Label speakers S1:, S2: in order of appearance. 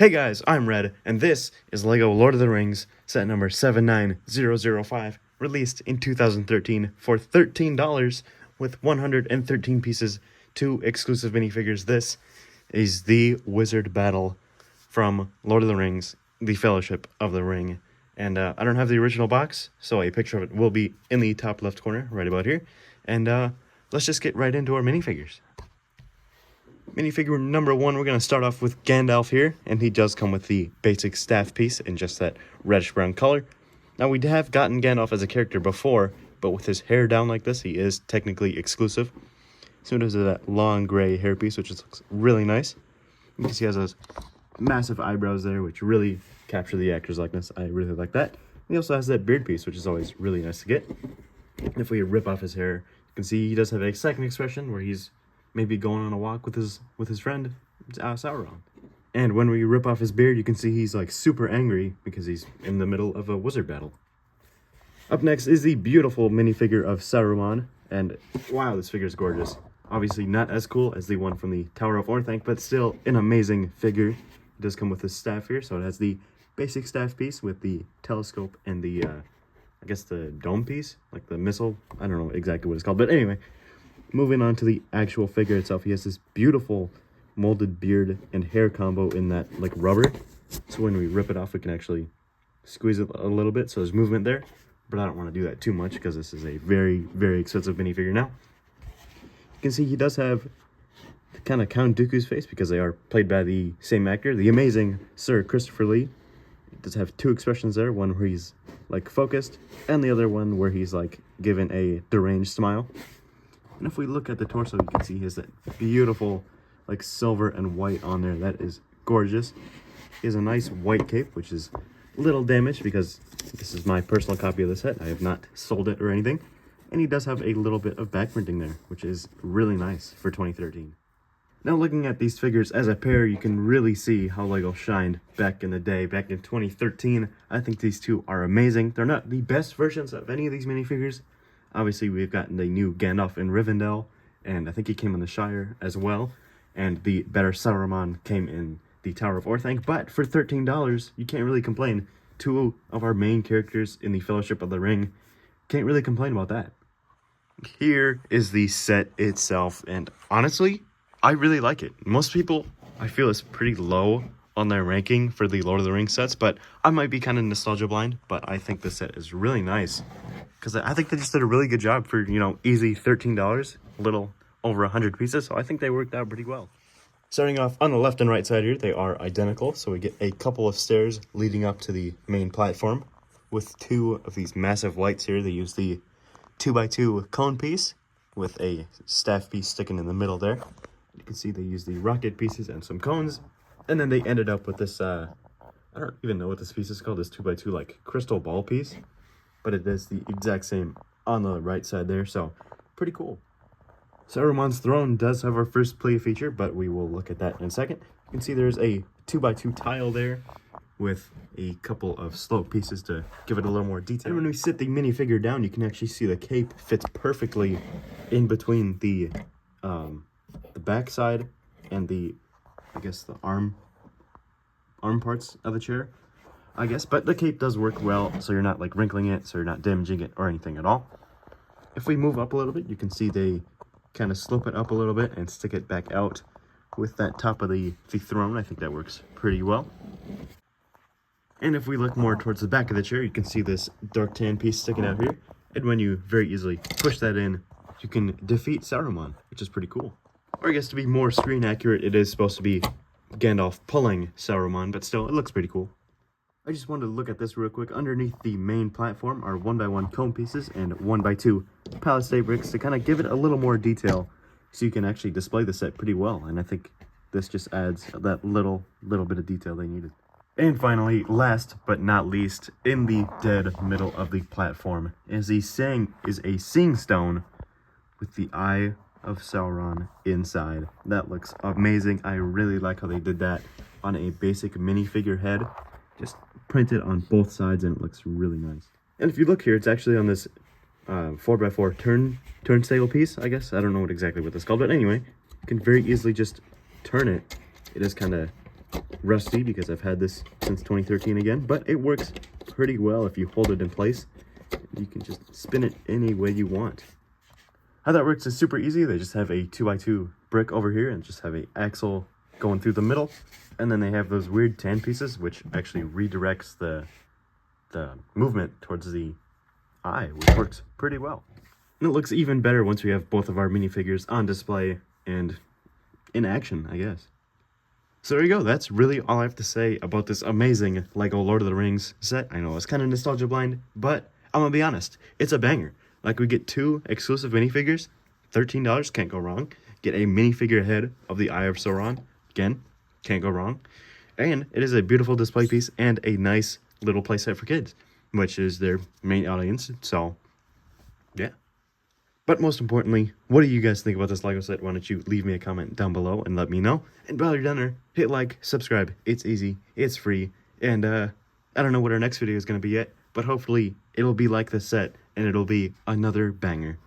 S1: Hey guys, I'm Red, and this is LEGO Lord of the Rings set number 79005, released in 2013 for $13 with 113 pieces, 2 exclusive minifigures. This is the Wizard Battle from Lord of the Rings, the Fellowship of the Ring. And I don't have the original box, so a picture of it will be in the top left corner, right about here. And let's just get right into our minifigures. Minifigure number 1, we're going to start off with Gandalf here, and he does come with the basic staff piece in just that reddish-brown color. Now, we have gotten Gandalf as a character before, but with his hair down like this, he is technically exclusive. So it has that long gray hairpiece, which just looks really nice. You can see he has those massive eyebrows there, which really capture the actor's likeness. I really like that. And he also has that beard piece, which is always really nice to get. And if we rip off his hair, you can see he does have a second expression where he's maybe going on a walk with his friend Sauron. And when we rip off his beard, you can see he's like super angry because he's in the middle of a wizard battle. Up next is the beautiful minifigure of Saruman, and wow, this figure is gorgeous. Obviously not as cool as the one from the Tower of Orthanc, but still an amazing figure. It does come with his staff here, so it has the basic staff piece with the telescope and the I guess the dome piece, like the missile. I don't know exactly what it's called, but anyway. Moving on to the actual figure itself, he has this beautiful molded beard and hair combo in that like rubber. So when we rip it off, we can actually squeeze it a little bit, so there's movement there. But I don't want to do that too much because this is a very, very expensive minifigure now. You can see he does have kind of Count Dooku's face because they are played by the same actor, the amazing Sir Christopher Lee. He does have 2 expressions there, one where he's like focused, and the other one where he's like given a deranged smile. And if we look at the torso, you can see he has that beautiful, like, silver and white on there. That is gorgeous. He has a nice white cape, which is a little damaged because this is my personal copy of the set. I have not sold it or anything. And he does have a little bit of back printing there, which is really nice for 2013. Now, looking at these figures as a pair, you can really see how LEGO shined back in the day, back in 2013. I think these two are amazing. They're not the best versions of any of these minifigures. Obviously, we've gotten the new Gandalf in Rivendell, and I think he came in the Shire as well. And the better Saruman came in the Tower of Orthanc. But for $13, you can't really complain. 2 of our main characters in the Fellowship of the Ring. Can't really complain about that. Here is the set itself, and honestly, I really like it. Most people, I feel, is pretty low on their ranking for the Lord of the Rings sets, but I might be kind of nostalgia blind, but I think the set is really nice. Because I think they just did a really good job for, you know, easy $13, a little over 100 pieces, so I think they worked out pretty well. Starting off on the left and right side here, they are identical, so we get a couple of stairs leading up to the main platform with 2 of these massive lights here. They use the 2x2 cone piece with a staff piece sticking in the middle there. You can see they use the rocket pieces and some cones, and then they ended up with this, I don't even know what this piece is called, this 2x2 like crystal ball piece. But it is the exact same on the right side there, so pretty cool. Saruman's throne does have our first play feature, but we will look at that in a second. You can see there's a 2x2 tile there with a couple of slope pieces to give it a little more detail. And when we sit the minifigure down, you can actually see the cape fits perfectly in between the back side and the, I guess, the arm parts of the chair. I guess, but the cape does work well, so you're not like wrinkling it, so you're not damaging it or anything at all. If we move up a little bit, you can see they kind of slope it up a little bit and stick it back out with that top of the throne. I think that works pretty well. And if we look more towards the back of the chair, you can see this dark tan piece sticking out here. And when you very easily push that in, you can defeat Saruman, which is pretty cool. Or I guess to be more screen accurate, it is supposed to be Gandalf pulling Saruman, but still, it looks pretty cool. I just wanted to look at this real quick. Underneath the main platform are 1x1 cone pieces and 1x2 pallet stay bricks to kind of give it a little more detail so you can actually display the set pretty well. And I think this just adds that little bit of detail they needed. And finally, last but not least, in the dead middle of the platform is a seeing stone with the Eye of Sauron inside. That looks amazing. I really like how they did that on a basic minifigure head. Just printed on both sides, and it looks really nice. And if you look here, it's actually on this 4x4 turnstile piece, I guess. I don't know exactly what this is called, but anyway, you can very easily just turn it. It is kind of rusty because I've had this since 2013 again, but it works pretty well if you hold it in place. You can just spin it any way you want. How that works is super easy. They just have a 2x2 brick over here and just have a axle going through the middle. And then they have those weird tan pieces, which actually redirects the movement towards the eye, which works pretty well. And it looks even better once we have both of our minifigures on display and in action, I guess. So there you go. That's really all I have to say about this amazing LEGO Lord of the Rings set. I know it's kind of nostalgia blind, but I'm gonna be honest, it's a banger. Like, we get 2 exclusive minifigures, $13, can't go wrong. Get a minifigure head of the Eye of Sauron, again, can't go wrong. And it is a beautiful display piece and a nice little playset for kids, which is their main audience, so yeah. But most importantly, what do you guys think about this LEGO set? Why don't you leave me a comment down below and let me know. And while you're done there, hit like, subscribe, it's easy, it's free, and I don't know what our next video is going to be yet, but hopefully it'll be like this set, and it'll be another banger.